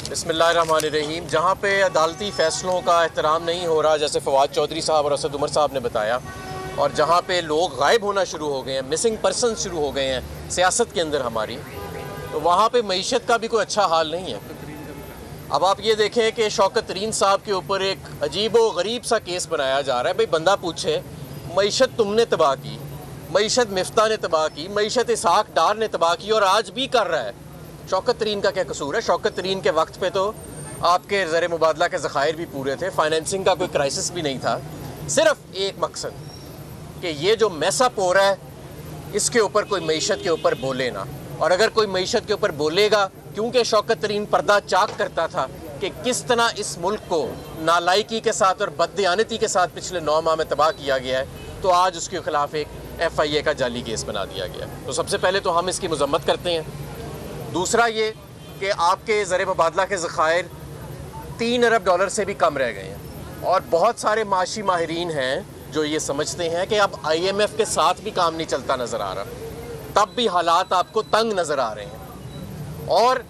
बिस्मिल्लाहिर्रहमानिर्रहीम। जहाँ पे अदालती फ़ैसलों का एहतराम नहीं हो रहा, जैसे फवाद चौधरी साहब और असद उमर साहब ने बताया, और जहाँ पे लोग गायब होना शुरू हो गए हैं, मिसिंग पर्सन शुरू हो गए हैं सियासत के अंदर हमारी, तो वहाँ पे मईशत का भी कोई अच्छा हाल नहीं है। अब आप ये देखें कि शौकत तरीन साहब के ऊपर एक अजीब व गरीब सा केस बनाया जा रहा है। भाई बंदा पूछे, मईशत तुमने तबाह की, मईशत मिफ्ता ने तबाह की, मईशत इसहाक डार ने तबाह की और आज भी कर रहा है। शौकत तरीन का क्या कसूर है? शौकत तरीन के वक्त पे तो आपके ज़र मुबादला के ज़खायर भी पूरे थे, फाइनेंसिंग का कोई क्राइसिस भी नहीं था। सिर्फ एक मकसद कि ये जो मैसअप हो रहा है इसके ऊपर कोई मईशत के ऊपर बोले ना, और अगर कोई मईशत के ऊपर बोलेगा, क्योंकि शौकत तरीन पर्दा चाक करता था कि किस तरह इस मुल्क को नालायकी के साथ और बददियानती के साथ पिछले 9 माह में तबाह किया गया है, तो आज उसके खिलाफ एक FIA का जाली केस बना दिया गया। तो सबसे पहले तो हम इसकी मजम्मत करते हैं। दूसरा ये कि आपके ज़र मुबादला के ज़खायर $3 अरब से भी कम रह गए हैं, और बहुत सारे माशी माहिरीन हैं जो ये समझते हैं कि अब IMF के साथ भी काम नहीं चलता नज़र आ रहा, तब भी हालात आपको तंग नज़र आ रहे हैं। और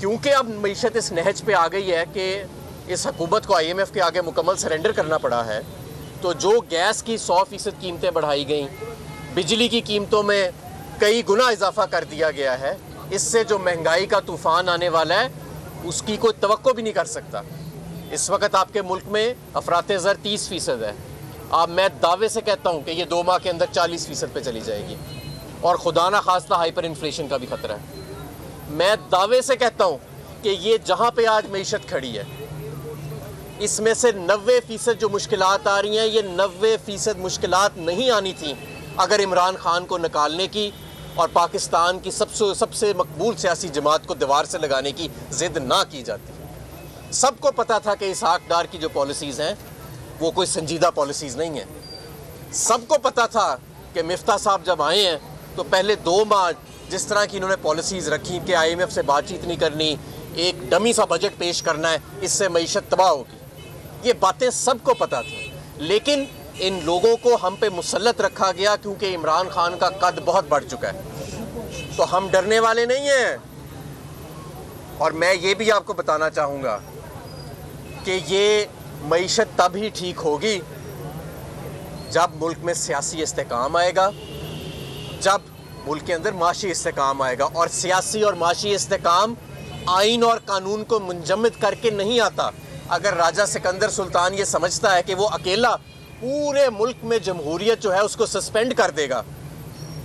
क्योंकि अब मईशत इस नहज पे आ गई है कि इस हुकूमत को IMF के आगे मुकम्मल सरेंडर करना पड़ा है, तो जो गैस की 100% कीमतें बढ़ाई गई, बिजली की कीमतों में कई गुना इजाफा कर दिया गया है, इससे जो महंगाई का तूफ़ान आने वाला है उसकी कोई तवक्को भी नहीं कर सकता। इस वक्त आपके मुल्क में अफराते ज़र 30% है। अब मैं दावे से कहता हूँ कि ये 2 माह के अंदर 40% पे चली जाएगी, और खुदा ना खास्ता हाइपर इन्फ्लेशन का भी ख़तरा है। मैं दावे से कहता हूँ कि ये जहाँ पे आज मईशत खड़ी है, इसमें से 90% जो मुश्किलात आ रही हैं, ये 90% मुश्किलात नहीं आनी थी अगर इमरान खान को निकालने की और पाकिस्तान की सबसे मकबूल सियासी जमात को दीवार से लगाने की ज़िद ना की जाती। सबको पता था कि इसहाक डार की जो पॉलिसीज़ हैं वो कोई संजीदा पॉलिसीज़ नहीं हैं। सबको पता था कि मिफ्ता साहब जब आए हैं तो पहले 2 माह जिस तरह की इन्होंने पॉलिसीज़ रखी कि IMF से बातचीत नहीं करनी, एक डमी सा बजट पेश करना है, इससे मईशत तबाह होगी, ये बातें सबको पता थी। लेकिन इन लोगों को हम पे मुसल्लत रखा गया क्योंकि इमरान खान का कद बहुत बढ़ चुका है, तो हम डरने वाले नहीं हैं। और मैं ये भी आपको बताना चाहूँगा कि ये मईशत तब ही ठीक होगी जब मुल्क में सियासी इस्तेकाम आएगा, जब मुल्क के अंदर माशी इस्तेकाम आएगा। और सियासी और माशी इस्तेकाम आइन और कानून को मुंजमद करके नहीं आता। अगर राजा सिकंदर सुल्तान ये समझता है कि वो अकेला पूरे मुल्क में जमहूरियत जो है उसको सस्पेंड कर देगा,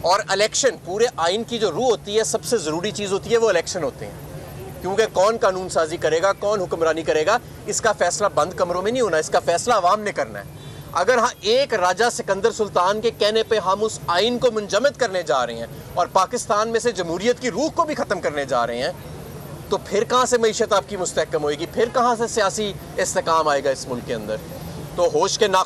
और इलेक्शन, पूरे आइन की जो रूह होती है, सबसे ज़रूरी चीज़ होती है वो इलेक्शन होते हैं, क्योंकि कौन कानून साजी करेगा, कौन हुक्मरानी करेगा, इसका फ़ैसला बंद कमरों में नहीं होना, इसका फ़ैसला अवाम ने करना है। अगर हाँ एक राजा सिकंदर सुल्तान के कहने पे हम उस आइन को मुंजमद करने जा रहे हैं और पाकिस्तान में से जमहूरियत की रूह को भी ख़त्म करने जा रहे हैं, तो फिर कहाँ से मईशत आपकी मुस्तहकम होएगी? फिर कहाँ से सियासी इस्तेकाम आएगा इस मुल्क के अंदर? तो होश के ना